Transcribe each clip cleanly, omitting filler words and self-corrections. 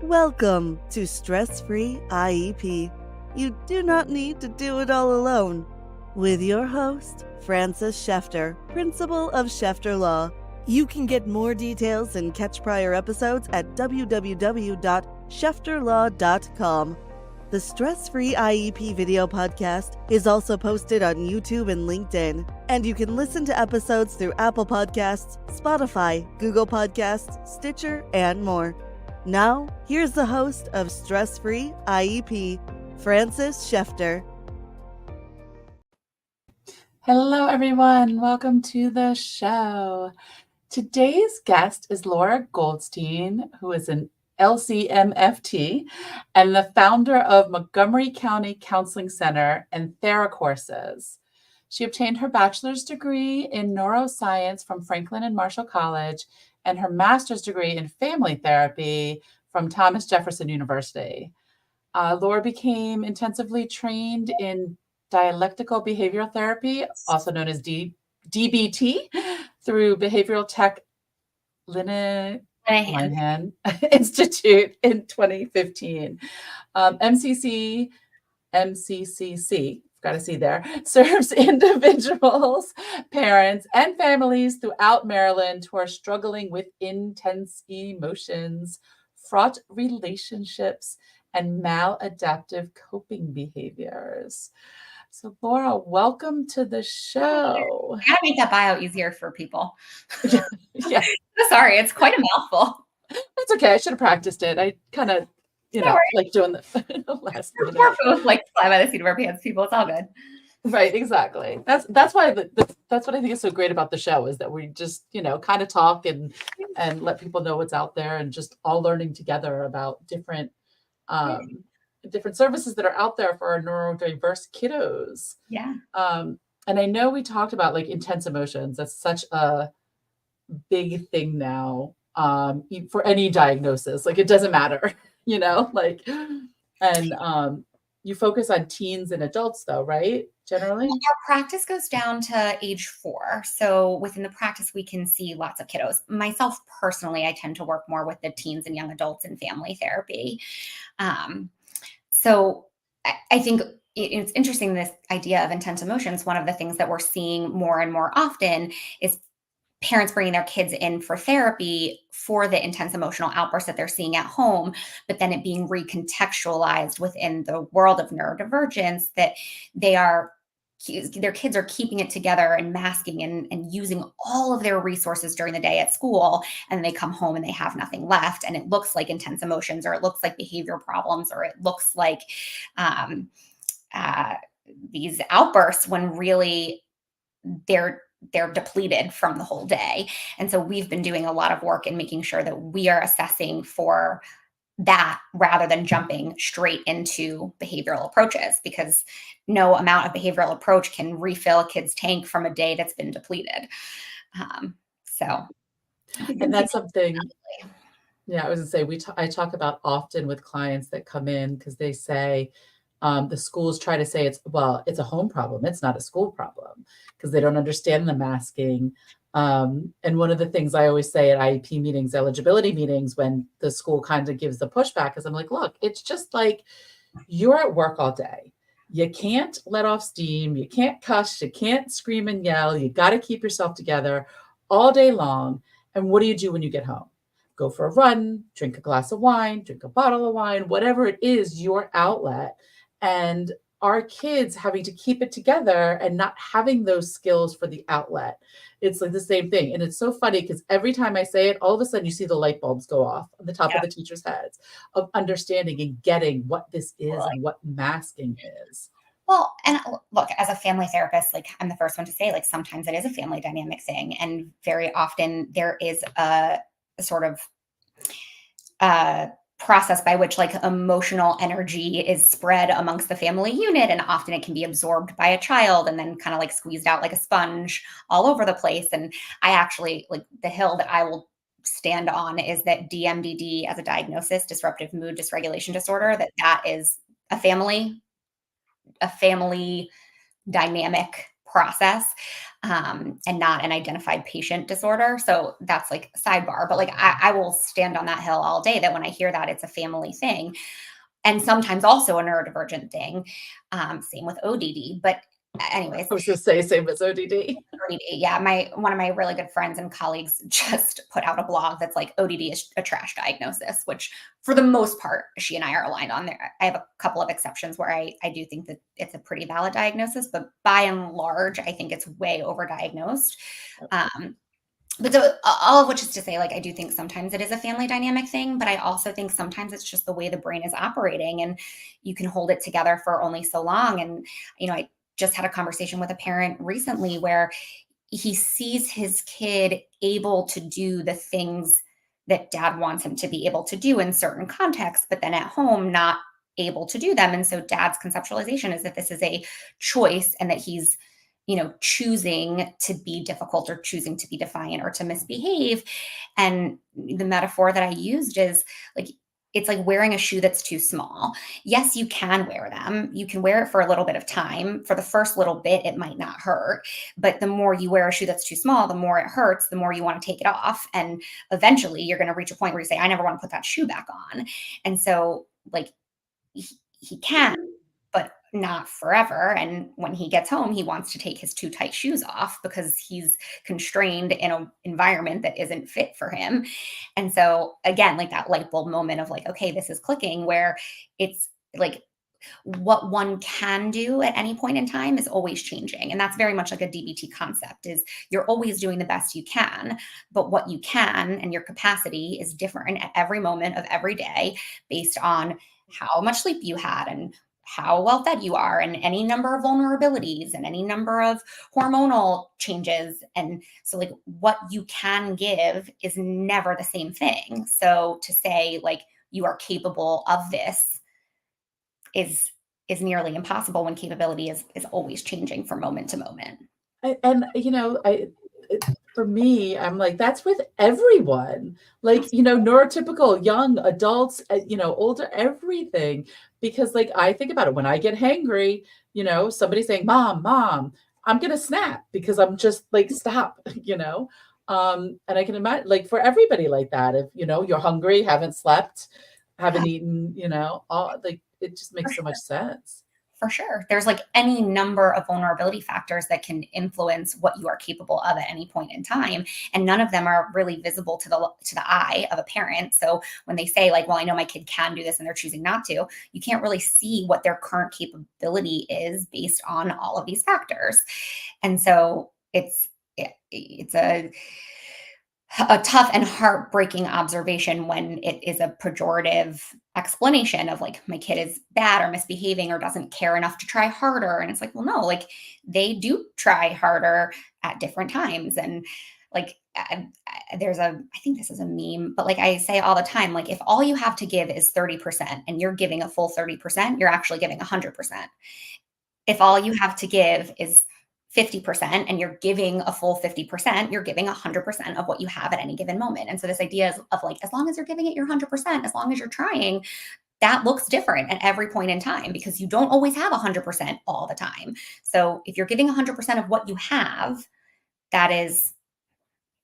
Welcome to Stress-Free IEP. You do not need to do it all alone. With your host, Frances Schefter, Principal of Schefter Law. You can get more details and catch prior episodes at www.schefterlaw.com. The Stress-Free IEP video podcast is also posted on YouTube and LinkedIn, and you can listen to episodes through Apple Podcasts, Spotify, Google Podcasts, Stitcher, and more. Now, here's the host of Stress-Free IEP, Frances Schefter. Hello, everyone. Welcome to the show. Today's guest is Laura Goldstein, who is an LCMFT and the founder of Montgomery County Counseling Center and Theracourses. She obtained her bachelor's degree in neuroscience from Franklin and Marshall College and her master's degree in family therapy from Thomas Jefferson University. Laura became intensively trained in dialectical behavioral therapy, also known as DBT, through Behavioral Tech Linehan Institute in 2015. MCCC, got to see there, serves individuals, parents, and families throughout Maryland who are struggling with intense emotions, fraught relationships, and maladaptive coping behaviors. So Laura, welcome to the show. I gotta make that bio easier for people. Yeah. Sorry, it's quite a mouthful. It's okay. I should have practiced it. I kind of, like doing the last minute. We're both like fly by the seat of our pants people. It's all good. Right, exactly. That's why that's what I think is so great about the show, is that we just, kind of talk and let people know what's out there, and just all learning together about different services that are out there for our neurodiverse kiddos. Yeah. And I know we talked about like intense emotions. That's such a big thing now, for any diagnosis. Like, it doesn't matter, and you focus on teens and adults though, right? Generally? Our practice goes down to age 4. So within the practice, we can see lots of kiddos. Myself personally, I tend to work more with the teens and young adults in family therapy. So I think it's interesting, this idea of intense emotions. One of the things that we're seeing more and more often is parents bringing their kids in for therapy for the intense emotional outbursts that they're seeing at home, but then it being recontextualized within the world of neurodivergence, that their kids are keeping it together and masking and using all of their resources during the day at school. And they come home and they have nothing left. And it looks like intense emotions, or it looks like behavior problems, or it looks like these outbursts, when really they're depleted from the whole day. And so we've been doing a lot of work in making sure that we are assessing for that rather than jumping straight into behavioral approaches, because no amount of behavioral approach can refill a kid's tank from a day that's been depleted. And that's something, I was gonna say, I talk about often with clients that come in, because they say, the schools try to say it's a home problem. It's not a school problem, because they don't understand the masking. And one of the things I always say at IEP meetings, eligibility meetings, when the school kind of gives the pushback, is I'm like, look, it's just like you're at work all day. You can't let off steam. You can't cuss. You can't scream and yell. You got to keep yourself together all day long. And what do you do when you get home? Go for a run, drink a glass of wine, drink a bottle of wine, whatever it is, your outlet. And our kids having to keep it together and not having those skills for the outlet. It's like the same thing. And it's so funny, because every time I say it, all of a sudden you see the light bulbs go off on the top of the teachers' heads, of understanding and getting what this is and what masking is. Well, and look, as a family therapist, like, I'm the first one to say, like, sometimes it is a family dynamic thing. And very often there is a sort of process by which like emotional energy is spread amongst the family unit, and often it can be absorbed by a child and then kind of like squeezed out like a sponge all over the place. And I actually, like, the hill that I will stand on is that DMDD as a diagnosis, disruptive mood dysregulation disorder, that is a family dynamic process, and not an identified patient disorder. So that's like a sidebar, but like I will stand on that hill all day that when I hear that it's a family thing and sometimes also a neurodivergent thing. Same with ODD. But anyways, I was going to say same as ODD. yeah, one of my really good friends and colleagues just put out a blog that's like ODD is a trash diagnosis, which for the most part, she and I are aligned on there. I have a couple of exceptions where I do think that it's a pretty valid diagnosis, but by and large, I think it's way overdiagnosed. But so all of which is to say, like, I do think sometimes it is a family dynamic thing, but I also think sometimes it's just the way the brain is operating and you can hold it together for only so long. And, I just had a conversation with a parent recently where he sees his kid able to do the things that dad wants him to be able to do in certain contexts, but then at home, not able to do them. And so dad's conceptualization is that this is a choice and that he's choosing to be difficult or choosing to be defiant or to misbehave. And the metaphor that I used is like, it's like wearing a shoe that's too small. Yes, you can wear them. You can wear it for a little bit of time. For the first little bit, it might not hurt. But the more you wear a shoe that's too small, the more it hurts, the more you want to take it off. And eventually you're going to reach a point where you say, I never want to put that shoe back on. And so like he can, but not forever. And when he gets home, he wants to take his too tight shoes off because he's constrained in an environment that isn't fit for him. And so again, like that light bulb moment of like, okay, this is clicking, where it's like what one can do at any point in time is always changing. And that's very much like a DBT concept, is you're always doing the best you can, but what you can and your capacity is different at every moment of every day based on how much sleep you had and how well fed you are and any number of vulnerabilities and any number of hormonal changes. And so like what you can give is never the same thing. So to say like you are capable of this is nearly impossible when capability is always changing from moment to moment. For me, I'm like, that's with everyone, like, neurotypical, young adults, older, everything. Because like, I think about it when I get hangry, somebody saying, mom, I'm going to snap because I'm just like, stop, and I can imagine like for everybody like that, if, you're hungry, haven't slept, haven't eaten, all like, it just makes so much sense. For sure. There's like any number of vulnerability factors that can influence what you are capable of at any point in time. And none of them are really visible to the eye of a parent. So when they say like, well, I know my kid can do this and they're choosing not to, you can't really see what their current capability is based on all of these factors. And so it's a tough and heartbreaking observation when it is a pejorative explanation of like my kid is bad or misbehaving or doesn't care enough to try harder. And it's like, well, no, like they do try harder at different times. And like I think this is a meme, but like I say all the time, like if all you have to give is 30% and you're giving a full 30%, you're actually giving 100%. If all you have to give is 50% and you're giving a full 50%, you're giving 100% of what you have at any given moment. And so this idea is of like, as long as you're giving it your 100%, as long as you're trying, that looks different at every point in time because you don't always have 100% all the time. So if you're giving 100% of what you have, that is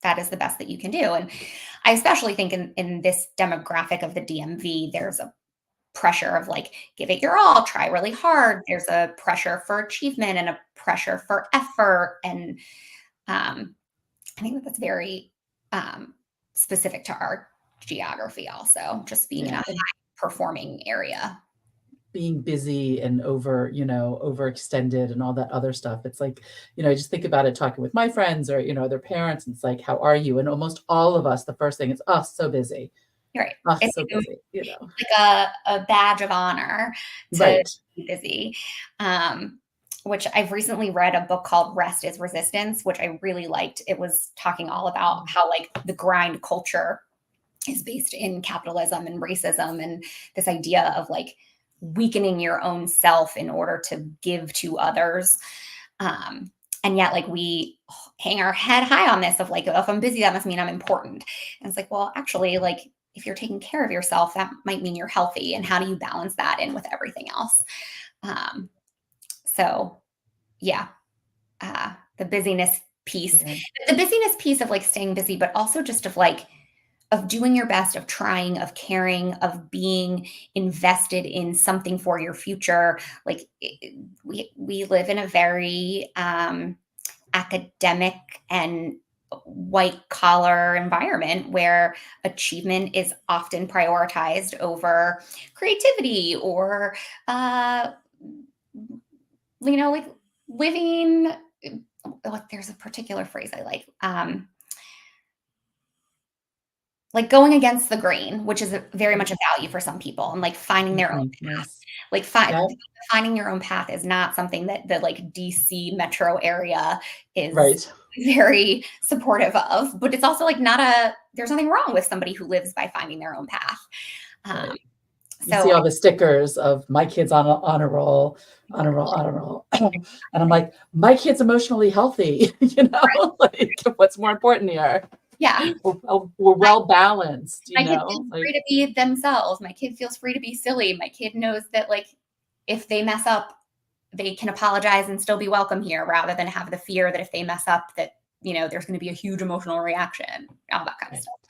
the best that you can do. And I especially think in this demographic of the DMV, there's a pressure of like, give it your all, try really hard. There's a pressure for achievement and a pressure for effort. And I think that's very specific to our geography also, just being in a high performing area. Being busy and overextended and all that other stuff. It's like, I just think about it talking with my friends or, their parents. And it's like, how are you? And almost all of us, the first thing is, oh, so busy. Right. It's so busy, like a badge of honor to be busy. Which I've recently read a book called Rest is Resistance, which I really liked. It was talking all about how like the grind culture is based in capitalism and racism and this idea of like weakening your own self in order to give to others. And yet like we hang our head high on this of like, oh, if I'm busy, that must mean I'm important. And it's like, well, actually, like if you're taking care of yourself, that might mean you're healthy. And how do you balance that in with everything else? So yeah. Yeah. And you know, I think about it talking with my friends or, their parents, and it's like, how are you? And almost all of us, the first thing is, oh, so busy. And it's like, well, actually, like if you're taking care of yourself, that might mean you're healthy. And how do you balance that in with everything else? So the busyness piece, Yeah. the busyness piece of like staying busy, but also just of like, of doing your best, of trying, of caring, of being invested in something for your future. Like we live in a very academic and white collar environment where achievement is often prioritized over creativity or like living. There's a particular phrase I like going against the grain, which is very much a value for some people, and like finding their own path. Yes. Like Yeah. finding your own path is not something that the like DC metro area is Right. very supportive of, but it's also like there's nothing wrong with somebody who lives by finding their own path. Right. You So see all the stickers of my kid's on a roll, on a roll, on a roll. And I'm like, my kid's emotionally healthy, like what's more important here? yeah, We're well balanced, my kid feels free to be themselves. My kid feels free to be silly. My kid knows that like if they mess up, they can apologize and still be welcome here, rather than have the fear that if they mess up that, there's going to be a huge emotional reaction, all that kind of stuff.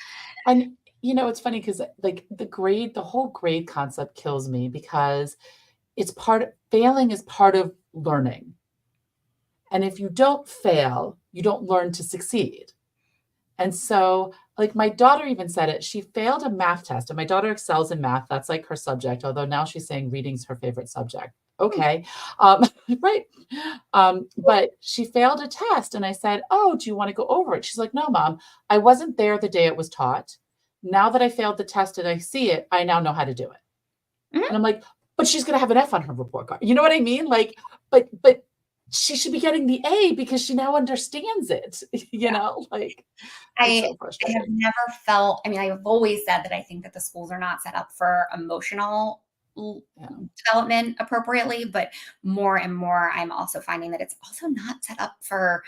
And it's funny because like the whole grade concept kills me, because failing is part of learning. And if you don't fail, you don't learn to succeed. And so, like, my daughter even said it. She failed a math test, and my daughter excels in math. That's like her subject, although now she's saying reading's her favorite subject. Okay. Right. But she failed a test, and I said, "Oh, do you want to go over it?" She's like, "No, Mom, I wasn't there the day it was taught. Now that I failed the test and I see it, I now know how to do it." Mhm. And I'm like, "But she's going to have an F on her report card." You know what I mean? Like, but she should be getting the A because she now understands it, like it's so I frustrating. have never felt, I've always said that I think that the schools are not set up for emotional Yeah. development appropriately, but more and more, I'm also finding that it's also not set up for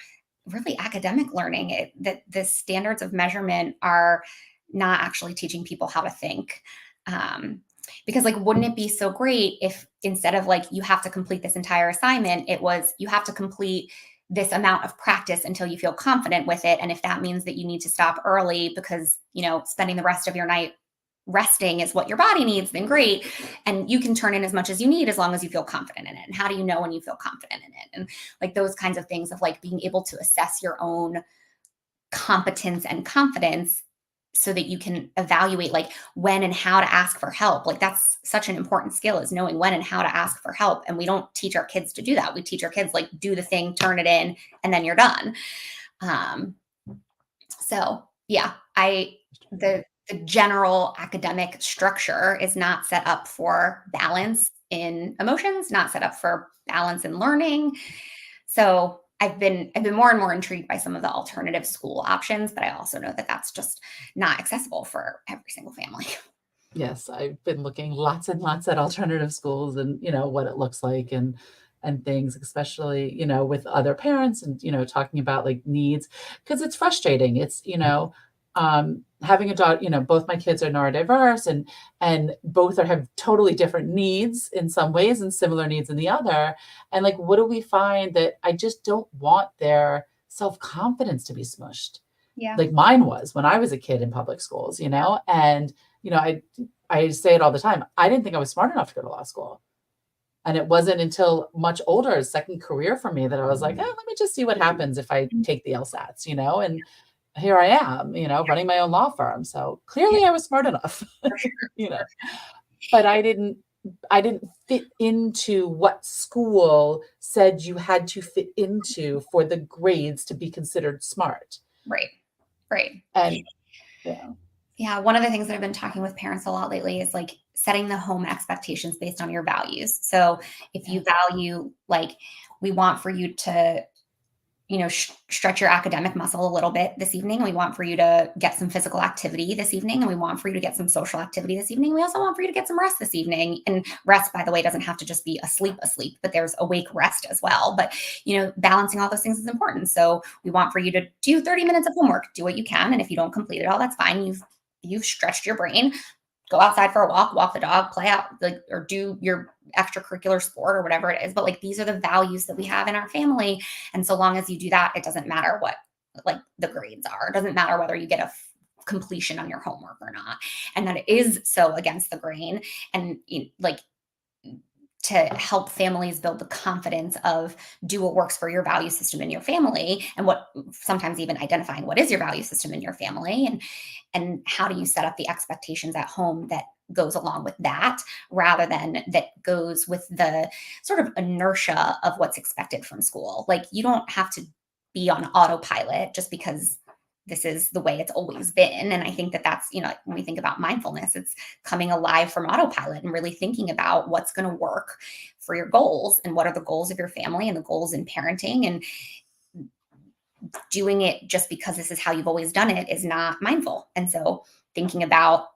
really academic learning, that the standards of measurement are not actually teaching people how to think. Because like, wouldn't it be so great if instead of like, you have to complete this entire assignment, it was, you have to complete this amount of practice until you feel confident with it. And if that means that you need to stop early because, spending the rest of your night resting is what your body needs, then great. And you can turn in as much as you need as long as you feel confident in it. And how do you know when you feel confident in it? And like those kinds of things of like being able to assess your own competence and confidence so that you can evaluate like when and how to ask for help. Like that's such an important skill, is knowing when and how to ask for help. And we don't teach our kids to do that. We teach our kids like, do the thing, turn it in, and then you're done. So yeah, the general academic structure is not set up for balance in emotions, not set up for balance in learning. So I've been more and more intrigued by some of the alternative school options, but I also know that that's just not accessible for every single family. Yes, I've been looking lots and lots at alternative schools and, what it looks like and things, especially, with other parents and, talking about like needs, because it's frustrating. It's, having a daughter, both my kids are neurodiverse and both have totally different needs in some ways and similar needs in the other. And like, what do we find that I just don't want their self-confidence to be smushed? Yeah. Like mine was when I was a kid in public schools, and, I say it all the time. I didn't think I was smart enough to go to law school. And it wasn't until much older, a second career for me, that I was like, let me just see what happens if I take the LSATs, and here I am, running my own law firm. So clearly I was smart enough, but I didn't fit into what school said you had to fit into for the grades to be considered smart. Right. Right. And yeah. Yeah. One of the things that I've been talking with parents a lot lately is like setting the home expectations based on your values. So if you value, like, we want for you to, stretch your academic muscle a little bit this evening. We want for you to get some physical activity this evening. And we want for you to get some social activity this evening. We also want for you to get some rest this evening. And rest, by the way, doesn't have to just be asleep, but there's awake rest as well. But, balancing all those things is important. So we want for you to do 30 minutes of homework, do what you can. And if you don't complete it all, that's fine. You've stretched your brain. go outside for a walk the dog, play out, like, or do your extracurricular sport or whatever it is. But like, these are the values that we have in our family. And so long as you do that, it doesn't matter what like the grades are. It doesn't matter whether you get a completion on your homework or not. And that is so against the grain. And like, to help families build the confidence of do what works for your value system in your family, and what sometimes even identifying what is your value system in your family, and how do you set up the expectations at home that goes along with that, rather than that goes with the sort of inertia of what's expected from school. Like, you don't have to be on autopilot just because this is the way it's always been. And I think that that's, when we think about mindfulness, it's coming alive from autopilot and really thinking about what's going to work for your goals, and what are the goals of your family and the goals in parenting. And doing it just because this is how you've always done it is not mindful. And so thinking about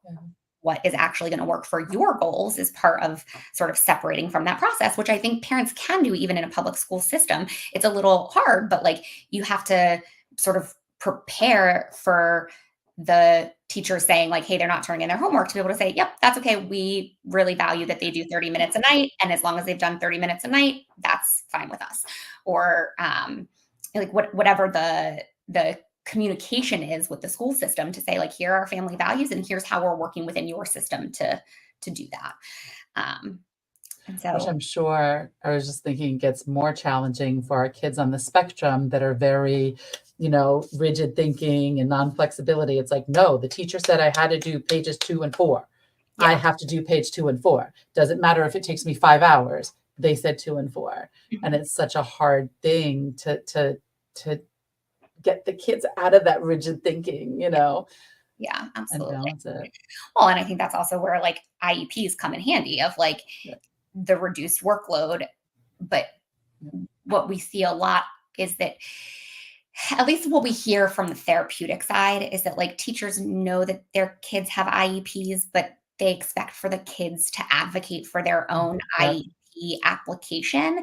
what is actually going to work for your goals is part of sort of separating from that process, which I think parents can do even in a public school system. It's a little hard, but like, you have to sort of prepare for the teacher saying like, hey, they're not turning in their homework, to be able to say, yep, that's okay. We really value that they do 30 minutes a night. And as long as they've done 30 minutes a night, that's fine with us. Or like whatever the communication is with the school system, to say like, here are our family values and here's how we're working within your system to do that. And so, which I'm sure, I was just thinking, gets more challenging for our kids on the spectrum that are very, rigid thinking and non-flexibility. It's like, no, the teacher said I had to do pages 2 and 4. Yeah. I have to do page 2 and 4. Doesn't matter if it takes me 5 hours. They said 2 and 4. Mm-hmm. And it's such a hard thing to get the kids out of that rigid thinking, Yeah, absolutely. And balance it. Well, and I think that's also where like IEPs come in handy, of like the reduced workload. But what we see a lot is that, at least what we hear from the therapeutic side, is that like teachers know that their kids have IEPs, but they expect for the kids to advocate for their own IEP application.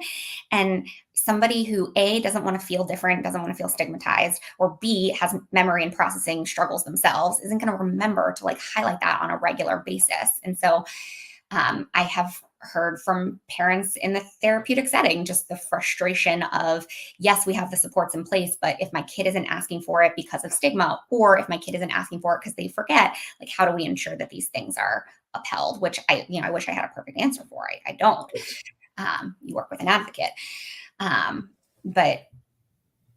And somebody who A, doesn't want to feel different, doesn't want to feel stigmatized, or B, has memory and processing struggles themselves, isn't going to remember to like highlight that on a regular basis. And so I have heard from parents in the therapeutic setting just the frustration of, yes, we have the supports in place, but if my kid isn't asking for it because of stigma, or if my kid isn't asking for it because they forget, like, how do we ensure that these things are upheld? Which I wish I had a perfect answer for. I don't. You work with an advocate. But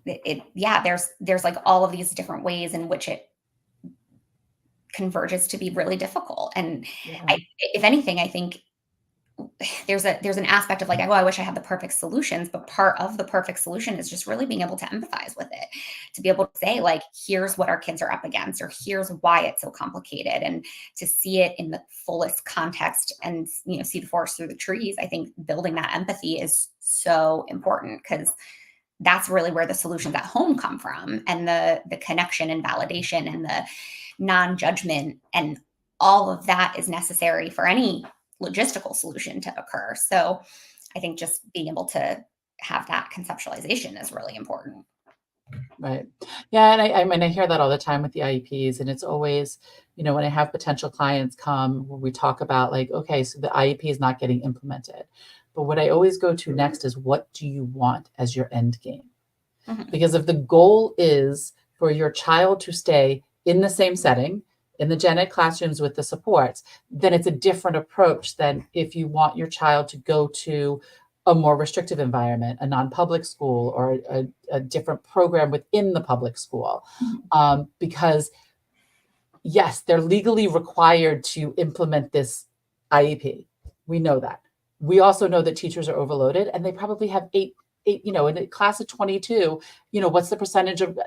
there's like all of these different ways in which it converges to be really difficult. And if anything, I think there's an aspect of like, oh, I wish I had the perfect solutions, but part of the perfect solution is just really being able to empathize with it, to be able to say like, here's what our kids are up against, or here's why it's so complicated, and to see it in the fullest context and, see the forest through the trees. I think building that empathy is so important, because that's really where the solutions at home come from, and the connection and validation and the non-judgment, and all of that is necessary for any logistical solution to occur. So I think just being able to have that conceptualization is really important. Right. Yeah. And I hear that all the time with the IEPs, and it's always, when I have potential clients come, where we talk about like, okay, so the IEP is not getting implemented, but what I always go to next is, what do you want as your end game? Mm-hmm. Because if the goal is for your child to stay in the same setting, in the gen ed classrooms with the supports, then it's a different approach than if you want your child to go to a more restrictive environment, a non-public school, or a different program within the public school. Because yes, they're legally required to implement this IEP. We know that. We also know that teachers are overloaded, and they probably have eight, in a class of 22, what's the percentage of,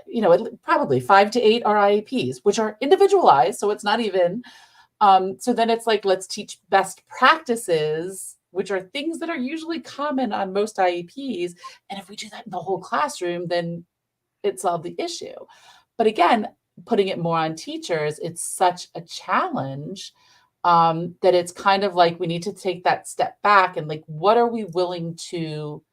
probably 5 to 8 are IEPs, which are individualized. So it's not even, so then it's like, let's teach best practices, which are things that are usually common on most IEPs. And if we do that in the whole classroom, then it solved the issue. But again, putting it more on teachers, it's such a challenge that it's kind of like, we need to take that step back and like, what are we willing to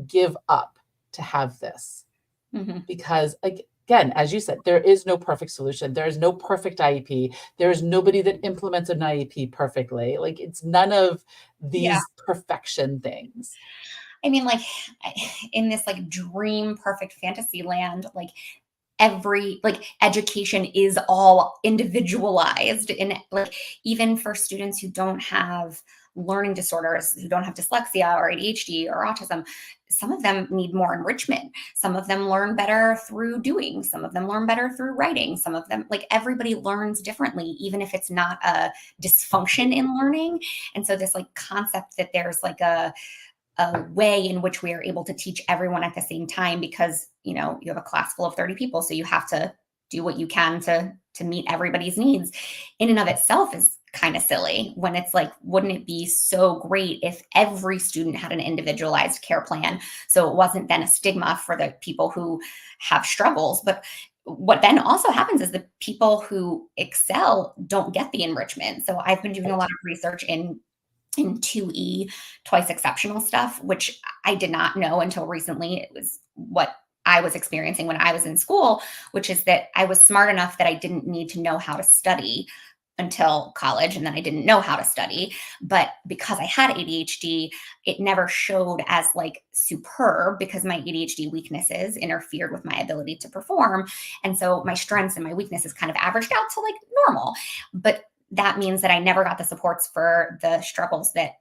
give up to have this? Mm-hmm. Because like, again, as you said, there is no perfect solution. There is no perfect IEP. There is nobody that implements an IEP perfectly. Like, it's none of Yeah. these perfection things. I mean, like in this like dream perfect fantasy land, like every like education is all individualized, and like even for students who don't have learning disorders, who don't have dyslexia or ADHD or autism, some of them need more enrichment. Some of them learn better through doing, some of them learn better through writing, some of them, like everybody learns differently, even if it's not a dysfunction in learning. And so this like concept that there's like a way in which we are able to teach everyone at the same time, because you have a class full of 30 people, so you have to do what you can to meet everybody's needs, in and of itself is kind of silly. When it's like, wouldn't it be so great if every student had an individualized care plan, so it wasn't then a stigma for the people who have struggles? But what then also happens is the people who excel don't get the enrichment. So I've been doing a lot of research in 2E, twice exceptional stuff, which I did not know until recently. It was what I was experiencing when I was in school, which is that I was smart enough that I didn't need to know how to study until college, and then I didn't know how to study. But because I had ADHD, it never showed as like superb, because my ADHD weaknesses interfered with my ability to perform. And so my strengths and my weaknesses kind of averaged out to like normal. But that means that I never got the supports for the struggles that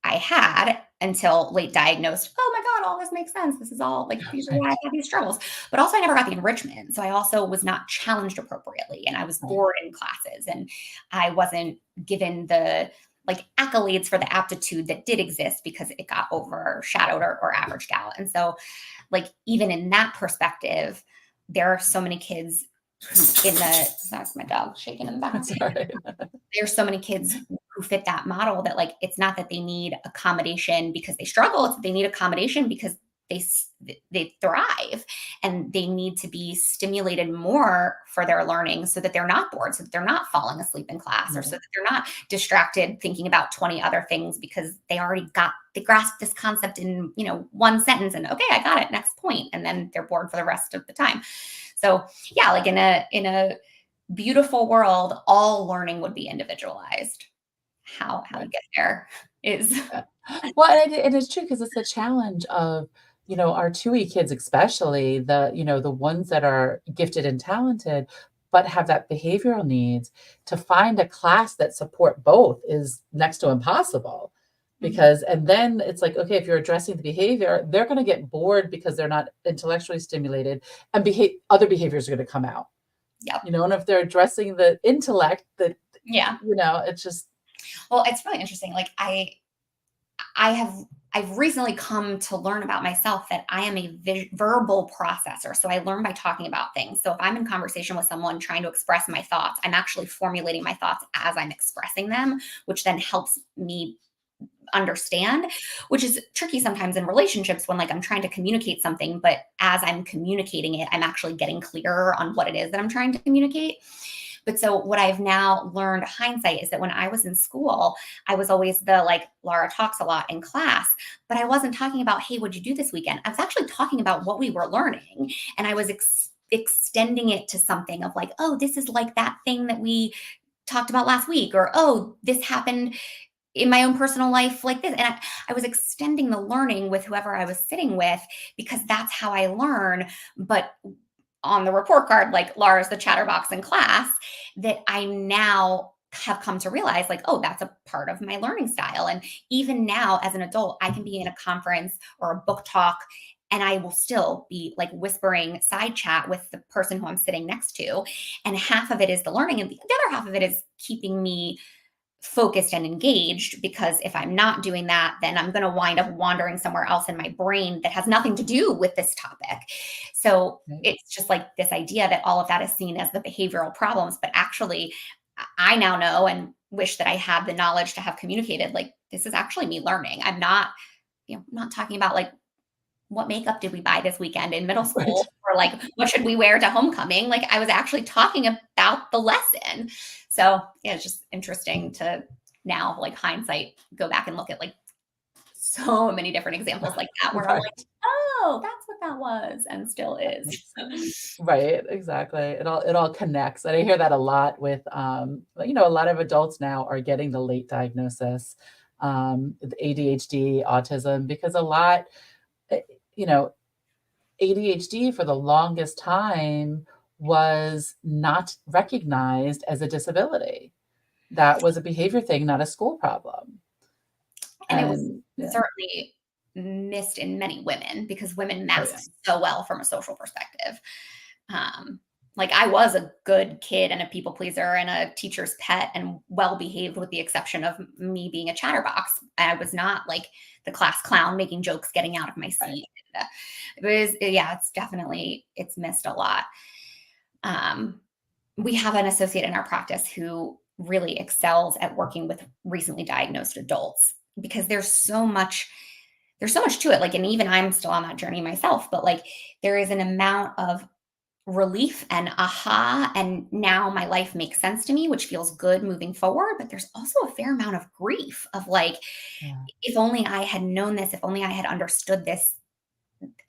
I had until late diagnosed. Oh my God, all this makes sense. This is all like, these are why I have these struggles. But also I never got the enrichment. So I also was not challenged appropriately, and I was bored in classes, and I wasn't given the like accolades for the aptitude that did exist, because it got overshadowed or averaged out. And so like, even in that perspective, there are so many kids that's my dog shaking in the background. There's so many kids who fit that model that like, it's not that they need accommodation because they struggle. It's that they need accommodation because they thrive, and they need to be stimulated more for their learning, so that they're not bored, so that they're not falling asleep in class, or so that they're not distracted thinking about 20 other things, because they grasp this concept in, one sentence, and okay, I got it, next point. And then they're bored for the rest of the time. So yeah, like in a beautiful world, all learning would be individualized. How to get there is well, and it is true, because it's a challenge of our 2E kids, especially the ones that are gifted and talented but have that behavioral needs. To find a class that support both is next to impossible, because and then it's like, okay, if you're addressing the behavior, they're going to get bored because they're not intellectually stimulated, and other behaviors are going to come out. Yeah. And if they're addressing the intellect, it's just, well, it's really interesting. Like I've recently come to learn about myself that I am a verbal processor. So I learn by talking about things. So if I'm in conversation with someone trying to express my thoughts, I'm actually formulating my thoughts as I'm expressing them, which then helps me understand, which is tricky sometimes in relationships when like I'm trying to communicate something, but as I'm communicating it, I'm actually getting clearer on what it is that I'm trying to communicate. But so what I've now learned, hindsight, is that when I was in school, I was always the like, Laura talks a lot in class, but I wasn't talking about, hey, what'd you do this weekend? I was actually talking about what we were learning. And I was extending it to something of like, oh, this is like that thing that we talked about last week, or, oh, this happened in my own personal life like this. And I was extending the learning with whoever I was sitting with, because that's how I learn. But on the report card, like Laura's the chatterbox in class, that I now have come to realize like, oh, that's a part of my learning style. And even now as an adult, I can be in a conference or a book talk, and I will still be like whispering side chat with the person who I'm sitting next to. And half of it is the learning, and the other half of it is keeping me focused and engaged, because if I'm not doing that, then I'm going to wind up wandering somewhere else in my brain that has nothing to do with this topic. So it's just like this idea that all of that is seen as the behavioral problems, but actually I now know, and wish that I had the knowledge to have communicated, like, this is actually me learning. I'm not talking about like, what makeup did we buy this weekend in middle school? Or like, what should we wear to homecoming? Like, I was actually talking about the lesson. So yeah, it's just interesting to now, like hindsight, go back and look at like so many different examples like that where I'm like, oh, that's what that was and still is. Right, exactly. It all connects. And I hear that a lot with a lot of adults now are getting the late diagnosis, with ADHD, autism, because a lot, eh, you know, ADHD for the longest time was not recognized as a disability. That was a behavior thing, not a school problem. And it was And yeah. certainly missed in many women because women Oh yeah. mask so well from a social perspective. Um, like I was a good kid and a people pleaser and a teacher's pet and well behaved with the exception of me being a chatterbox. I was not like the class clown making jokes, getting out of my Right. seat. It's definitely, it's missed a lot. Um, we have an associate in our practice who really excels at working with recently diagnosed adults because there's so much to it. Like, and even I'm still on that journey myself, but like there is an amount of relief and aha, and now my life makes sense to me, which feels good moving forward. But there's also a fair amount of grief of like, Yeah. if only I had known this, if only I had understood this,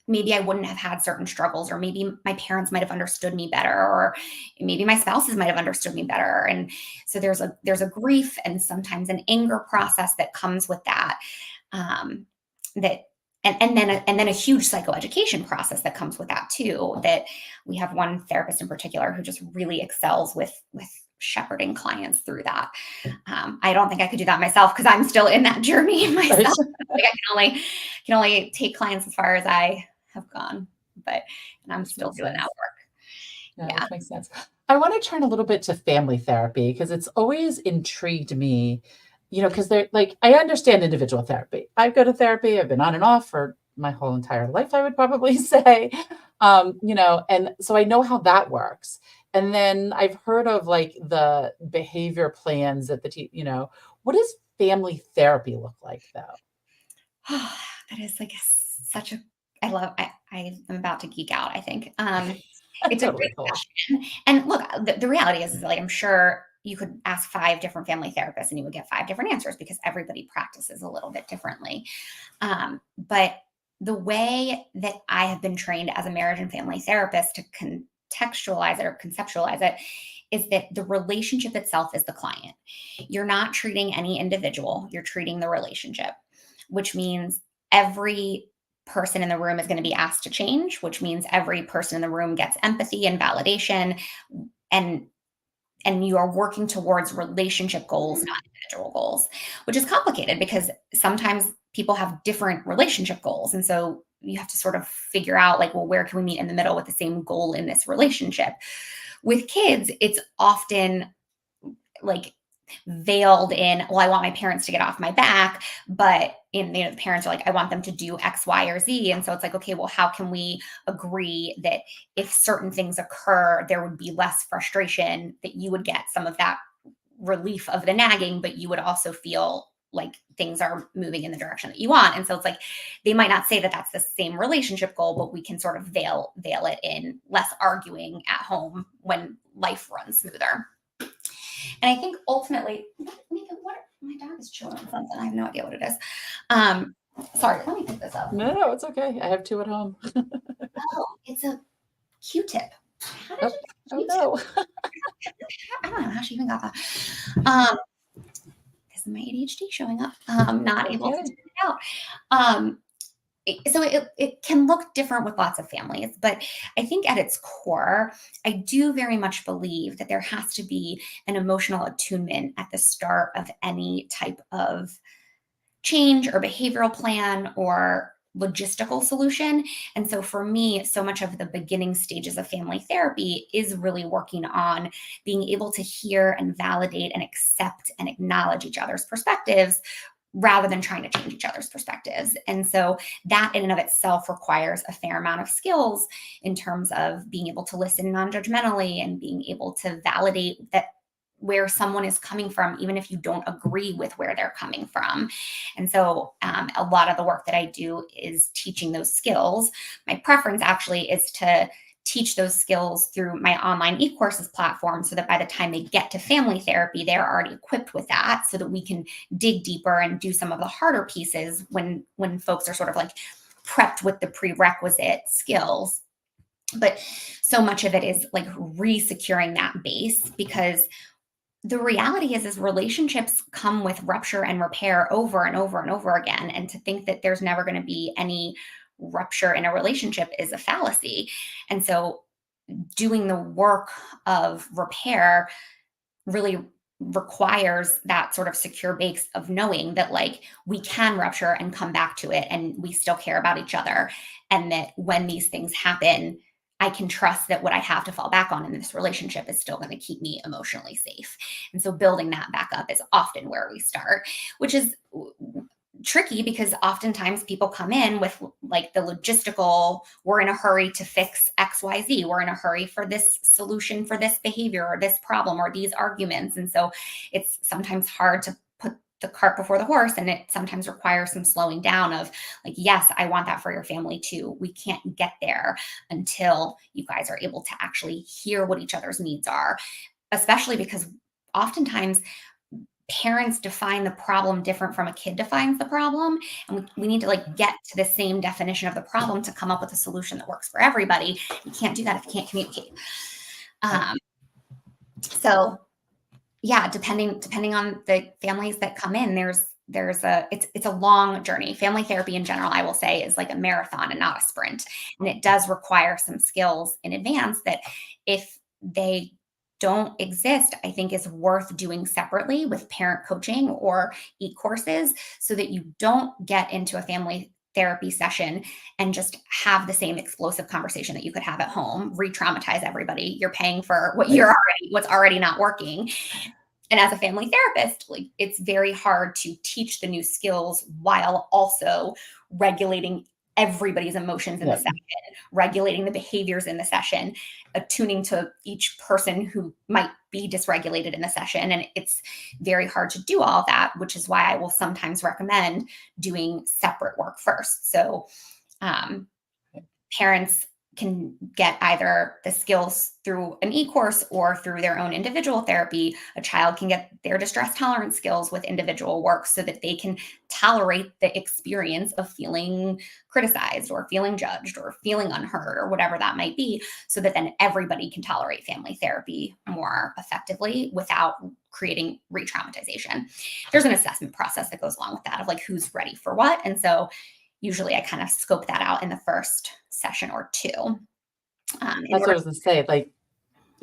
maybe I wouldn't have had certain struggles, or maybe my parents might have understood me better, or maybe my spouses might have understood me better. And so there's a grief and sometimes an anger process that comes with that. That and then a huge psychoeducation process that comes with that too. That we have one therapist in particular who just really excels with shepherding clients through that. I don't think I could do that myself because I'm still in that journey Right. myself. Like I can only take clients as far as I have gone, and I'm Which still makes doing that sense. work. Yeah, Yeah. which makes sense. I want to turn a little bit to family therapy because it's always intrigued me, because they're like, I understand individual therapy. I go to therapy, I've been on and off for my whole entire life, I would probably say. And so I know how that works. And then I've heard of like the behavior plans that what does family therapy look like though? That is like such a I am about to geek out, I think. It's a Totally great cool. question. And look, the reality is like I'm sure you could ask 5 different family therapists and you would get 5 different answers because everybody practices a little bit differently. But the way that I have been trained as a marriage and family therapist to contextualize it or conceptualize it is that the relationship itself is the client. You're not treating any individual, you're treating the relationship, which means every person in the room is going to be asked to change, which means every person in the room gets empathy and validation, and you are working towards relationship goals, not individual goals, which is complicated because sometimes people have different relationship goals. And so you have to sort of figure out like, well, where can we meet in the middle with the same goal in this relationship? With kids, it's often like veiled in, well, I want my parents to get off my back, but the parents are like, I want them to do X, Y, or Z. And so it's like, okay, well, how can we agree that if certain things occur, there would be less frustration, that you would get some of that relief of the nagging, but you would also feel like things are moving in the direction that you want. And so it's like, they might not say that that's the same relationship goal, but we can sort of veil it in less arguing at home when life runs smoother. And I think ultimately, my dog is chewing on something. I have no idea what it is. Sorry, let me pick this up. No, it's okay. I have 2 at home. Oh, it's a Q-tip. How did you Oh Q-tip? no. I don't know how she even got that. This is my ADHD showing up. Not able to Okay. figure it out. So it can look different with lots of families, but I think at its core, I do very much believe that there has to be an emotional attunement at the start of any type of change or behavioral plan or logistical solution. And so for me, so much of the beginning stages of family therapy is really working on being able to hear and validate and accept and acknowledge each other's perspectives rather than trying to change each other's perspectives. And so that in and of itself requires a fair amount of skills in terms of being able to listen non-judgmentally and being able to validate that where someone is coming from, even if you don't agree with where they're coming from. And so a lot of the work that I do is teaching those skills. My preference actually is to teach those skills through my online e-courses platform so that by the time they get to family therapy, they're already equipped with that so that we can dig deeper and do some of the harder pieces when folks are sort of like prepped with the prerequisite skills. But so much of it is like re-securing that base, because the reality is relationships come with rupture and repair over and over and over again. And to think that there's never going to be any rupture in a relationship is a fallacy. And so doing the work of repair really requires that sort of secure base of knowing that like we can rupture and come back to it and we still care about each other, and that when these things happen, I can trust that what I have to fall back on in this relationship is still going to keep me emotionally safe. And so building that back up is often where we start, which is tricky because oftentimes people come in with like the logistical, we're in a hurry to fix XYZ. We're in a hurry for this solution for this behavior or this problem or these arguments. And so it's sometimes hard to put the cart before the horse, and it sometimes requires some slowing down of like, yes, I want that for your family too. We can't get there until you guys are able to actually hear what each other's needs are, especially because oftentimes parents define the problem different from a kid defines the problem. And we need to like get to the same definition of the problem to come up with a solution that works for everybody. You can't do that if you can't communicate. So yeah, depending on the families that come in, it's a long journey. Family therapy in general, I will say, is like a marathon and not a sprint. And it does require some skills in advance that if they don't exist, I think is worth doing separately with parent coaching or e-courses, so that you don't get into a family therapy session and just have the same explosive conversation that you could have at home, re-traumatize everybody. You're paying for what's already not working. And as a family therapist, like it's very hard to teach the new skills while also regulating everybody's emotions in the session, regulating the behaviors in the session, attuning to each person who might be dysregulated in the session. And it's very hard to do all of that, which is why I will sometimes recommend doing separate work first. So parents can get either the skills through an e-course or through their own individual therapy. A child can get their distress tolerance skills with individual work so that they can tolerate the experience of feeling criticized or feeling judged or feeling unheard or whatever that might be, so that then everybody can tolerate family therapy more effectively without creating re-traumatization. There's an assessment process that goes along with that of like who's ready for what. And so usually I kind of scope that out in the first session or two. That's what I was going to say. Like,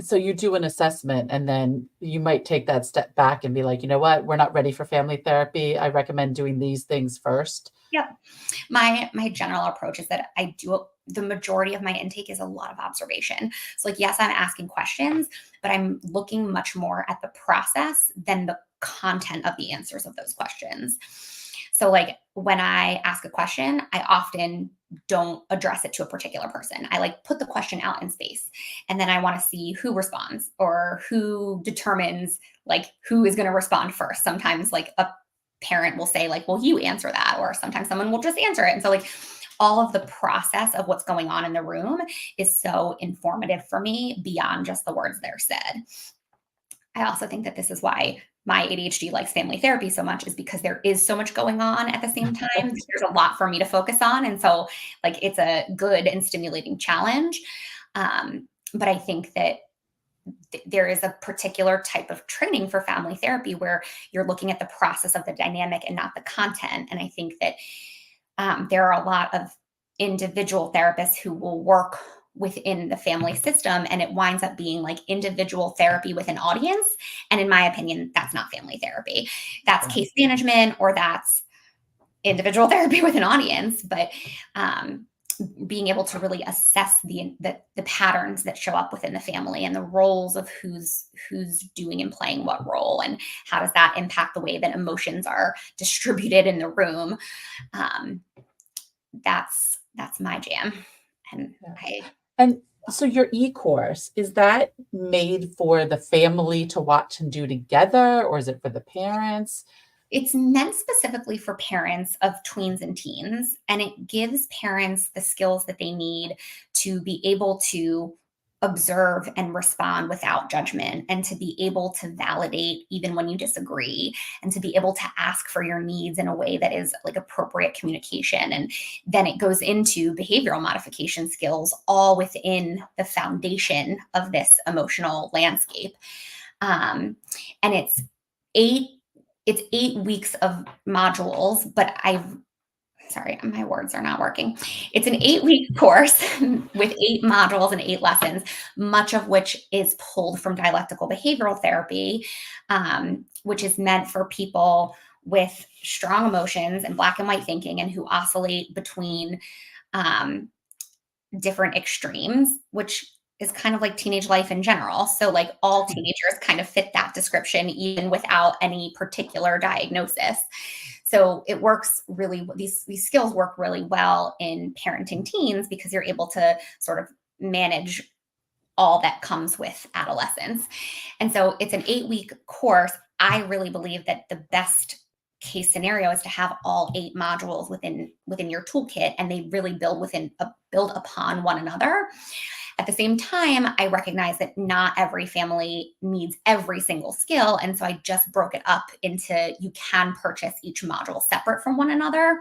so you do an assessment and then you might take that step back and be like, you know what, we're not ready for family therapy. I recommend doing these things first. Yep. My general approach is that I do the majority of my intake is a lot of observation. So like, yes, I'm asking questions, but I'm looking much more at the process than the content of the answers of those questions. So like when I ask a question, I often don't address it to a particular person. I like put the question out in space, and then I want to see who responds or who determines like who is going to respond first. Sometimes like a parent will say like, well, you answer that, or sometimes someone will just answer it. And so like all of the process of what's going on in the room is so informative for me beyond just the words that are said. I also think that this is why my ADHD likes family therapy so much, is because there is so much going on at the same time. There's a lot for me to focus on. And so like, it's a good and stimulating challenge. But I think that there is a particular type of training for family therapy where you're looking at the process of the dynamic and not the content. And I think that there are a lot of individual therapists who will work within the family system, and it winds up being like individual therapy with an audience. And in my opinion, that's not family therapy. That's case management, or that's individual therapy with an audience. But being able to really assess the patterns that show up within the family and the roles of who's doing and playing what role, and how does that impact the way that emotions are distributed in the room. That's my jam. And so your e-course, is that made for the family to watch and do together, or is it for the parents? It's meant specifically for parents of tweens and teens, and it gives parents the skills that they need to be able to observe and respond without judgment, and to be able to validate even when you disagree, and to be able to ask for your needs in a way that is like appropriate communication. And then it goes into behavioral modification skills, all within the foundation of this emotional landscape. And eight it's 8 weeks of modules, but sorry, my words are not working. It's an 8-week course with 8 modules and 8 lessons, much of which is pulled from dialectical behavioral therapy, which is meant for people with strong emotions and black and white thinking, and who oscillate between different extremes, which is kind of like teenage life in general. So like all teenagers kind of fit that description, even without any particular diagnosis. So it works really, these skills work really well in parenting teens, because you're able to sort of manage all that comes with adolescence. And so it's an 8-week course. I really believe that the best case scenario is to have all 8 modules within your toolkit, and they really build upon one another. At the same time, I recognize that not every family needs every single skill. And so I just broke it up into, you can purchase each module separate from one another.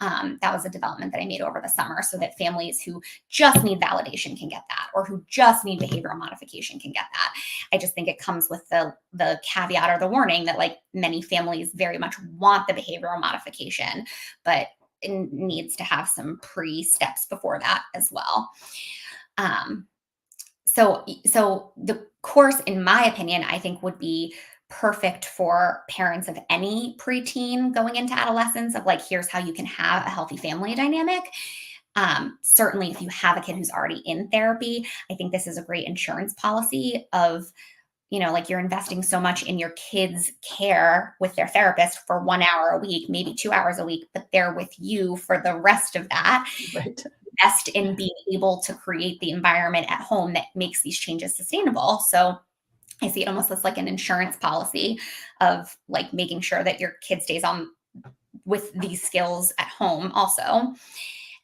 That was a development that I made over the summer, so that families who just need validation can get that, or who just need behavioral modification can get that. I just think it comes with the caveat or the warning that like many families very much want the behavioral modification, but it needs to have some pre-steps before that as well. So the course, in my opinion, I think would be perfect for parents of any preteen going into adolescence, of like, here's how you can have a healthy family dynamic. Certainly if you have a kid who's already in therapy, I think this is a great insurance policy of, like you're investing so much in your kids' care with their therapist for 1 hour a week, maybe 2 hours a week, but they're with you for the rest of that. Right. Best in being able to create the environment at home that makes these changes sustainable. So I see it almost as like an insurance policy of like making sure that your kid stays on with these skills at home also.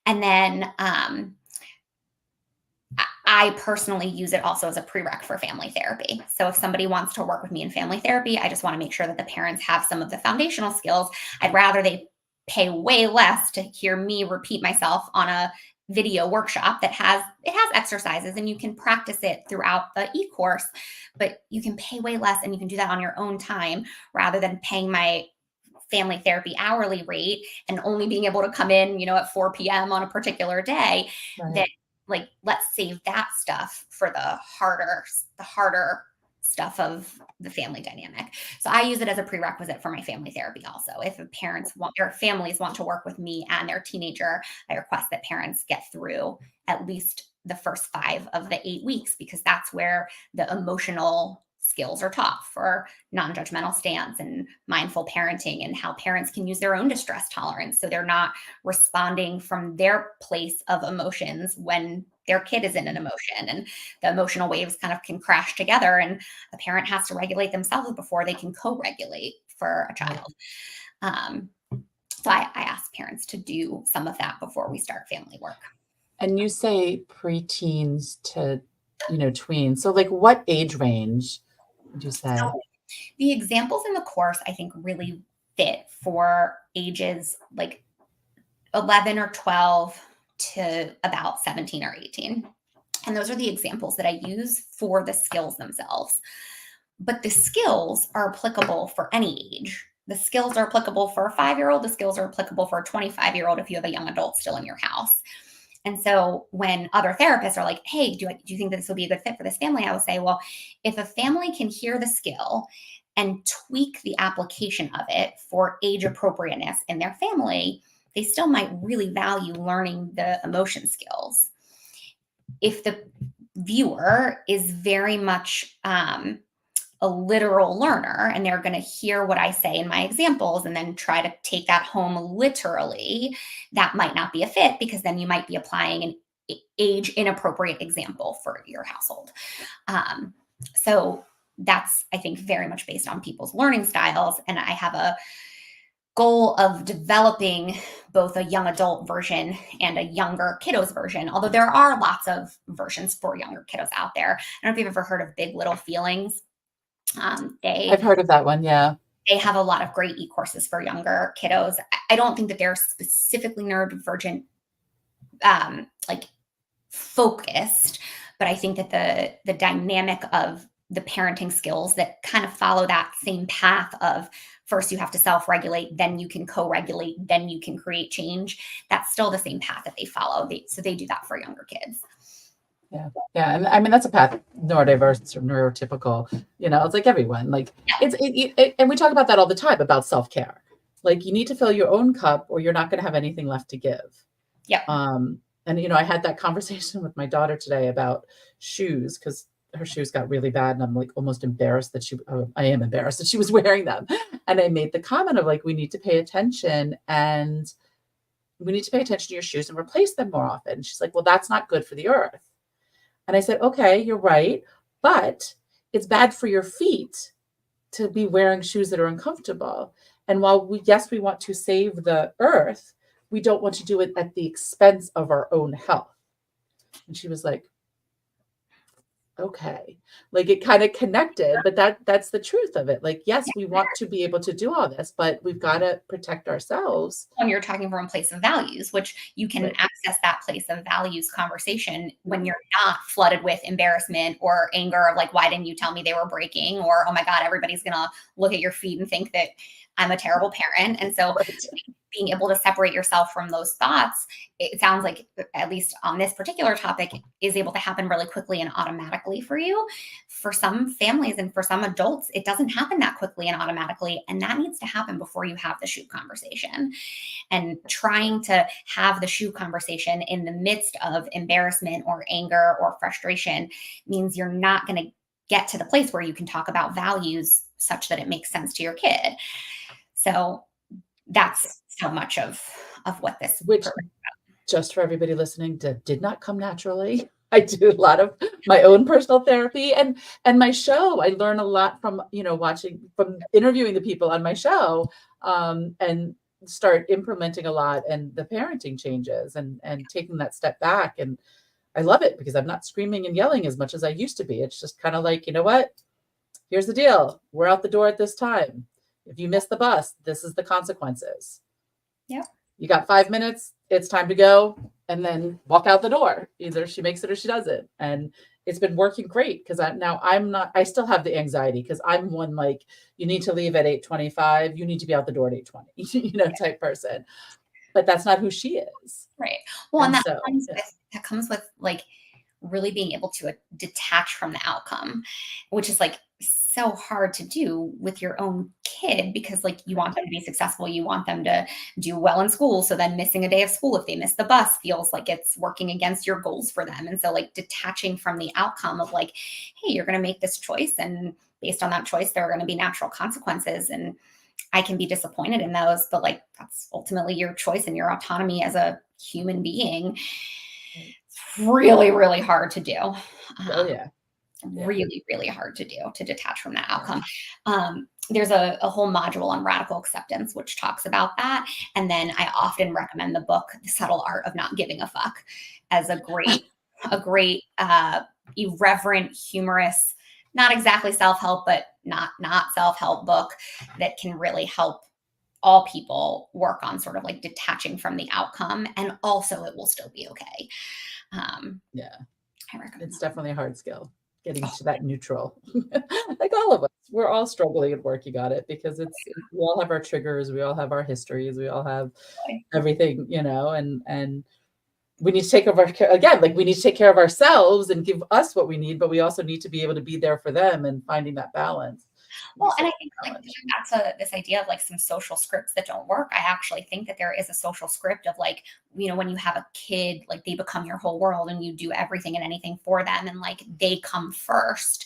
And then I personally use it also as a prereq for family therapy. So if somebody wants to work with me in family therapy, I just want to make sure that the parents have some of the foundational skills. I'd rather they pay way less to hear me repeat myself on a video workshop that has exercises, and you can practice it throughout the e-course, but you can pay way less and you can do that on your own time, rather than paying my family therapy hourly rate and only being able to come in, at 4 p.m. on a particular day. Right. That like, let's save that stuff for the harder stuff of the family dynamic. So I use it as a prerequisite for my family therapy also. If families want to work with me and their teenager, I request that parents get through at least the first 5 of the 8 weeks, because that's where the emotional skills are taught for non-judgmental stance and mindful parenting, and how parents can use their own distress tolerance, so they're not responding from their place of emotions when their kid is in an emotion, and the emotional waves kind of can crash together, and a parent has to regulate themselves before they can co-regulate for a child. So I ask parents to do some of that before we start family work. And you say preteens to, tweens. So like what age range would you say? So the examples in the course, I think, really fit for ages like 11 or 12 to about 17 or 18. And those are the examples that I use for the skills themselves. But the skills are applicable for any age. The skills are applicable for a 5-year-old. The skills are applicable for a 25-year-old if you have a young adult still in your house. And so when other therapists are like, hey, do you think that this will be a good fit for this family? I will say, well, if a family can hear the skill and tweak the application of it for age appropriateness in their family, they still might really value learning the emotion skills. If the viewer is very much a literal learner, and they're going to hear what I say in my examples and then try to take that home literally, that might not be a fit, because then you might be applying an age inappropriate example for your household. So that's, I think, very much based on people's learning styles. And I have goal of developing both a young adult version and a younger kiddos version, although there are lots of versions for younger kiddos out there. I don't know if you've ever heard of Big Little Feelings. I've heard of that one. Yeah. They have a lot of great e-courses for younger kiddos. I don't think that they're specifically neurodivergent, like focused, but I think that the dynamic of the parenting skills that kind of follow that same path of first you have to self-regulate, then you can co-regulate, then you can create change. That's still the same path that they follow. So they do that for younger kids. Yeah. Yeah. And I mean, that's a path, neurodiverse or neurotypical, it's like everyone, like and we talk about that all the time about self-care. Like you need to fill your own cup or you're not going to have anything left to give. Yeah. And, I had that conversation with my daughter today about shoes because her shoes got really bad. And I'm like almost embarrassed that I am embarrassed that she was wearing them. And I made the comment of like, we need to pay attention to your shoes and replace them more often. She's like, well, that's not good for the earth. And I said, okay, you're right. But it's bad for your feet to be wearing shoes that are uncomfortable. And while we want to save the earth, we don't want to do it at the expense of our own health. And she was like, okay, like it kind of connected, but that's the truth of it. Like, yes, we want to be able to do all this, but we've got to protect ourselves. When you're talking from a place of values, which you can access that place of values conversation when you're not flooded with embarrassment or anger of like, why didn't you tell me they were breaking? Or, oh my God, everybody's going to look at your feet and think that I'm a terrible parent. And so being able to separate yourself from those thoughts, it sounds like, at least on this particular topic, is able to happen really quickly and automatically for you. For some families and for some adults, it doesn't happen that quickly and automatically. And that needs to happen before you have the shoe conversation. And trying to have the shoe conversation in the midst of embarrassment or anger or frustration means you're not going to get to the place where you can talk about values such that it makes sense to your kid. So that's so much of what this, which, just for everybody listening, did not come naturally. I do a lot of my own personal therapy and my show. I learn a lot from, from interviewing the people on my show, and start implementing a lot and the parenting changes and taking that step back. And I love it because I'm not screaming and yelling as much as I used to be. It's just kind of like, you know what? Here's the deal. We're out the door at this time. If you miss the bus, this is the consequences. Yeah. You got 5 minutes. It's time to go. And then walk out the door. Either she makes it or she doesn't. And it's been working great because I still have the anxiety because I'm one like, you need to leave at 8:25. You need to be out the door at 8:20, type person. But that's not who she is. Right. Well, and that comes with like really being able to detach from the outcome, which is like so hard to do with your own kid because like you want them to be successful. You want them to do well in school. So then missing a day of school, if they miss the bus, feels like it's working against your goals for them. And so like detaching from the outcome of like, hey, you're going to make this choice. And based on that choice, there are going to be natural consequences. And I can be disappointed in those, but like, that's ultimately your choice and your autonomy as a human being. It's really, really hard to do. Really, really hard to do, to detach from that outcome. There's a whole module on radical acceptance, which talks about that. And then I often recommend the book, The Subtle Art of Not Giving a Fuck, as a great, irreverent, humorous, not exactly self-help, but not self-help book that can really help all people work on sort of like detaching from the outcome. And also it will still be okay. I recommend it's definitely a hard skill. Getting to that neutral, like all of us, we're all struggling and working on it because we all have our triggers, we all have our histories, we all have everything, and we need to take we need to take care of ourselves and give us what we need, but we also need to be able to be there for them and finding that balance. Well, and I think like that's this idea of like some social scripts that don't work. I actually think that there is a social script of like, when you have a kid, like they become your whole world and you do everything and anything for them and like they come first.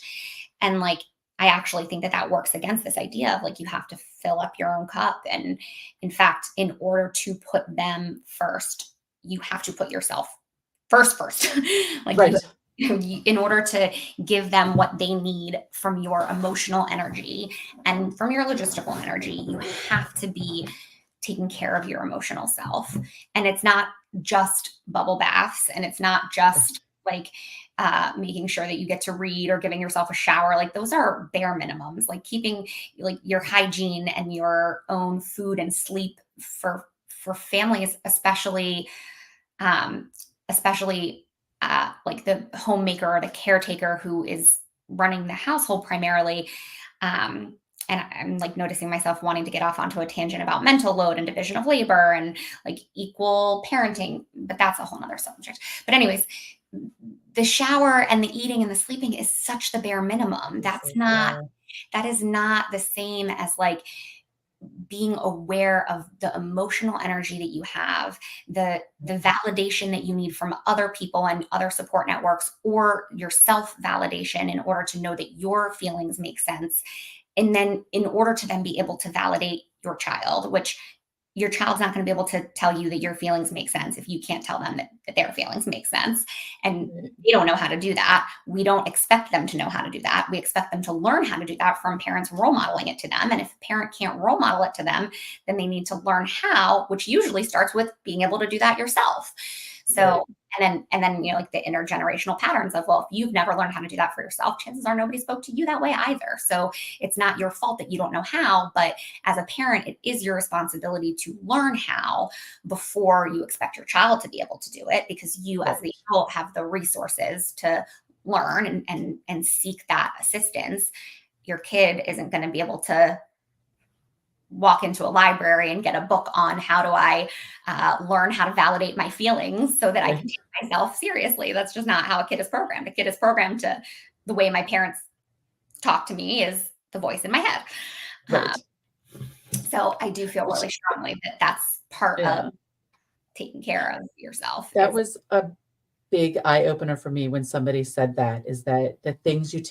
And like, I actually think that works against this idea of like, you have to fill up your own cup. And in fact, in order to put them first, you have to put yourself first. Like, right. In order to give them what they need from your emotional energy and from your logistical energy, you have to be taking care of your emotional self. And it's not just bubble baths, and it's not just like making sure that you get to read or giving yourself a shower. Like those are bare minimums. Like keeping like your hygiene and your own food and sleep for families, especially like the homemaker or the caretaker who is running the household primarily. And I'm like noticing myself wanting to get off onto a tangent about mental load and division of labor and like equal parenting, but that's a whole nother subject. But anyways, the shower and the eating and the sleeping is such the bare minimum. That is not the same as like being aware of the emotional energy that you have, the validation that you need from other people and other support networks, or your self-validation in order to know that your feelings make sense. And then in order to then be able to validate your child, which your child's not going to be able to tell you that your feelings make sense if you can't tell them that their feelings make sense. And they don't know how to do that. We don't expect them to know how to do that. We expect them to learn how to do that from parents role modeling it to them. And if a parent can't role model it to them, then they need to learn how, which usually starts with being able to do that yourself. So, and then, you know, like the intergenerational patterns of, well, if you've never learned how to do that for yourself, chances are nobody spoke to you that way either. So it's not your fault that you don't know how, but as a parent, it is your responsibility to learn how before you expect your child to be able to do it, because you as the adult have the resources to learn and seek that assistance. Your kid isn't going to be able to walk into a library and get a book on how do I learn how to validate my feelings so that I can take myself seriously. That's just not how a kid is programmed. A kid is programmed to the way my parents talk to me is the voice in my head. So I do feel really strongly that that's part of taking care of yourself. That was a big eye opener for me when somebody said that, is that the things you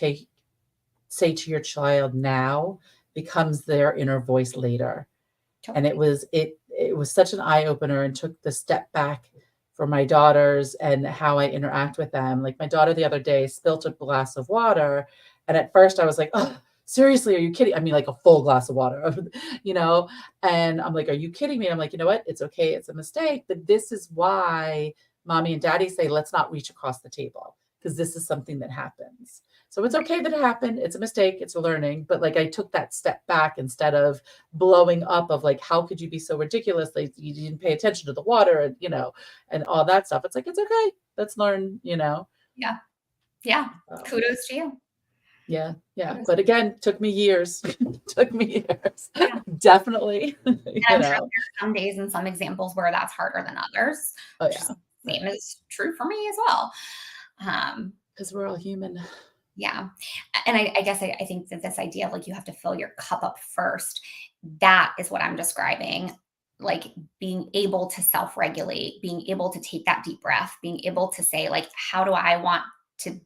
say to your child now becomes their inner voice later. Totally. And it was such an eye opener, and took the step back for my daughters and how I interact with them. Like my daughter the other day spilt a glass of water, and at first I was like, oh, seriously, are you kidding? I mean, like a full glass of water, you know? And I'm like, are you kidding me? I'm like, you know what? It's okay. It's a mistake. But this is why mommy and daddy say, let's not reach across the table, because this is something that happens. So it's okay that it happened. It's a mistake. It's a learning. But like I took that step back instead of blowing up of like, how could you be so ridiculous? Like you didn't pay attention to the water and, you know, and all that stuff. It's like, it's okay. Let's learn, you know? Yeah. Yeah. Kudos to you. Yeah. Yeah. But again, took me years. Yeah. Definitely. And I'm sure there's some days and some examples where that's harder than others. Oh yeah. Same is true for me as well. Because we're all human. Yeah. And I guess I think that this idea of like, you have to fill your cup up first, that is what I'm describing. Like being able to self-regulate, being able to take that deep breath, being able to say like, how would I want to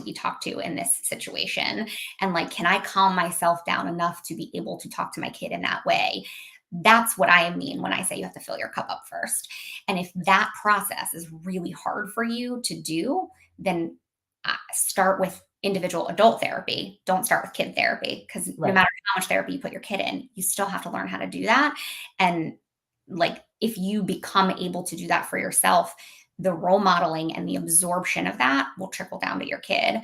be talked to in this situation? And like, can I calm myself down enough to be able to talk to my kid in that way? That's what I mean when I say you have to fill your cup up first. And if that process is really hard for you to do, then start with individual adult therapy. Don't start with kid therapy, because no matter how much therapy you put your kid in, you still have to learn how to do that. And like, if you become able to do that for yourself, the role modeling and the absorption of that will trickle down to your kid.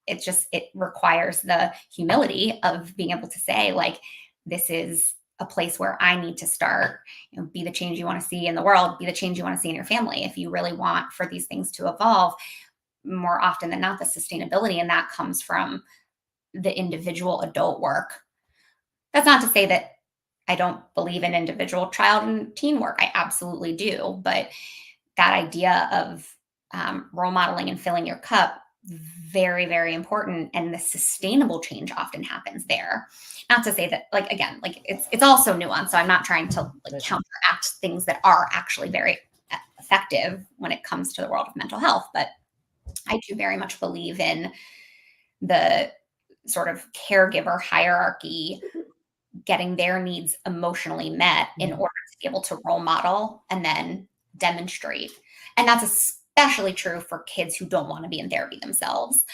It requires the humility of being able to say like, this is a place where I need to start, you know, be the change you want to see in the world, be the change you want to see in your family. If you really want for these things to evolve, more often than not, the sustainability in that comes from the individual adult work. That's not to say that I don't believe in individual child and teen work. I absolutely do. But that idea of role modeling and filling your cup, very, very important. And the sustainable change often happens there. Not to say that, like, again, like it's also nuanced. So I'm not trying to like counteract things that are actually very effective when it comes to the world of mental health. But I do very much believe in the sort of caregiver hierarchy, getting their needs emotionally met in order to be able to role model and then demonstrate. And that's especially true for kids who don't want to be in therapy themselves.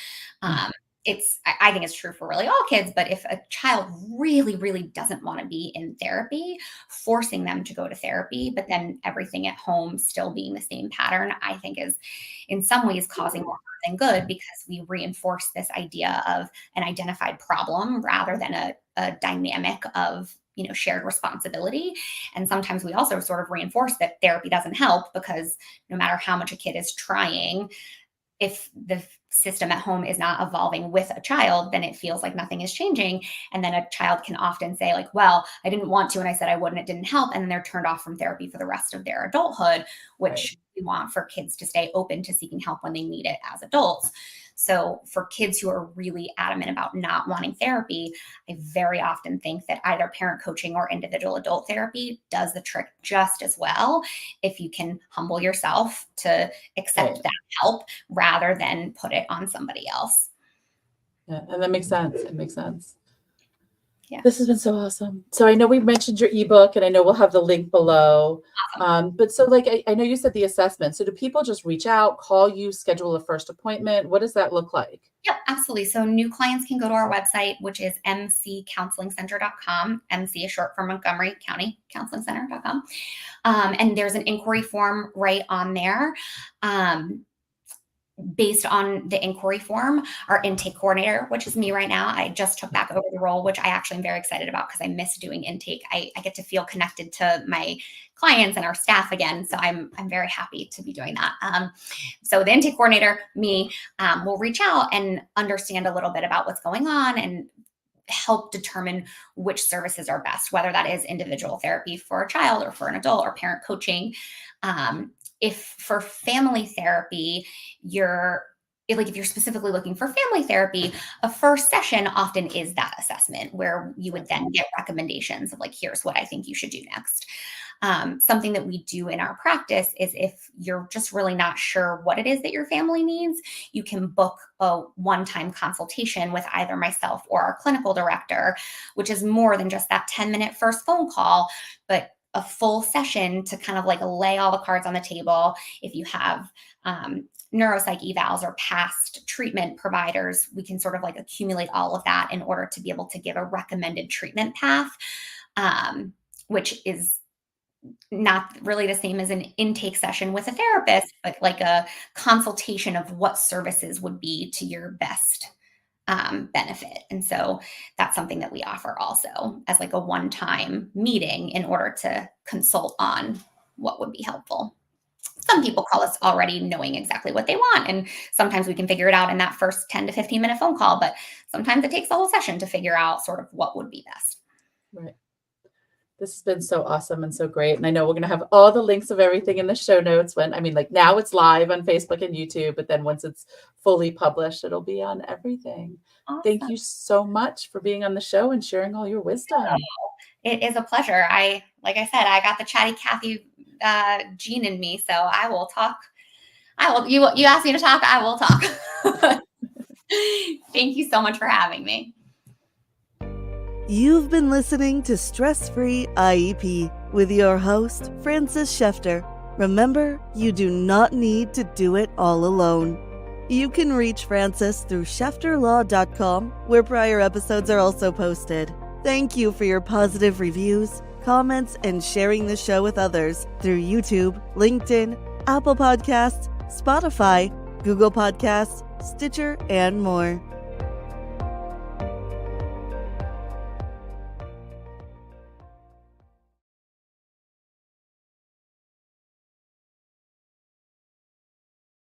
I think it's true for really all kids, but if a child really, really doesn't want to be in therapy, forcing them to go to therapy, but then everything at home still being the same pattern, I think is in some ways causing more harm than good, because we reinforce this idea of an identified problem rather than a dynamic of shared responsibility. And sometimes we also sort of reinforce that therapy doesn't help, because no matter how much a kid is trying, if the system at home is not evolving with a child, then it feels like nothing is changing. And then a child can often say like, well, I didn't want to, and I said I wouldn't, it didn't help. And then they're turned off from therapy for the rest of their adulthood, which we want for kids to stay open to seeking help when they need it as adults. So for kids who are really adamant about not wanting therapy, I very often think that either parent coaching or individual adult therapy does the trick just as well, if you can humble yourself to accept that help rather than put it on somebody else. Yeah, and that makes sense. It makes sense. Yeah. This has been so awesome. So I know we mentioned your ebook, and I know we'll have the link below. Awesome. But so I know you said the assessment. So do people just reach out, call you, schedule a first appointment? What does that look like? Yep, absolutely. So new clients can go to our website, which is mccounselingcenter.com. MC is short for Montgomery County Counseling Center.com. And there's an inquiry form right on there. Based on the inquiry form, our intake coordinator, which is me right now, I just took back over the role, which I actually am very excited about because I miss doing intake. I get to feel connected to my clients and our staff again. So I'm very happy to be doing that. So the intake coordinator, me, will reach out and understand a little bit about what's going on and help determine which services are best, whether that is individual therapy for a child or for an adult, or parent coaching. If for family therapy, if you're specifically looking for family therapy, a first session often is that assessment where you would then get recommendations of like, here's what I think you should do next. Something that we do in our practice is if you're just really not sure what it is that your family needs, you can book a one-time consultation with either myself or our clinical director, which is more than just that 10-minute first phone call, but a full session to kind of like lay all the cards on the table. If you have neuropsych evals or past treatment providers, we can sort of like accumulate all of that in order to be able to give a recommended treatment path, which is not really the same as an intake session with a therapist, but like a consultation of what services would be to your best benefit. And so that's something that we offer also as like a one-time meeting in order to consult on what would be helpful. Some people call us already knowing exactly what they want, and sometimes we can figure it out in that first 10 to 15 minute phone call, but sometimes it takes the whole session to figure out sort of what would be best. Right. This has been so awesome and so great. And I know we're going to have all the links of everything in the show notes now it's live on Facebook and YouTube, but then once it's fully published, it'll be on everything. Awesome. Thank you so much for being on the show and sharing all your wisdom. It is a pleasure. Like I said, I got the chatty Cathy gene in me, so I will talk. You asked me to talk, I will talk. Thank you so much for having me. You've been listening to Stress-Free IEP with your host, Frances Schefter. Remember, you do not need to do it all alone. You can reach Frances through schefterlaw.com, where prior episodes are also posted. Thank you for your positive reviews, comments, and sharing the show with others through YouTube, LinkedIn, Apple Podcasts, Spotify, Google Podcasts, Stitcher, and more.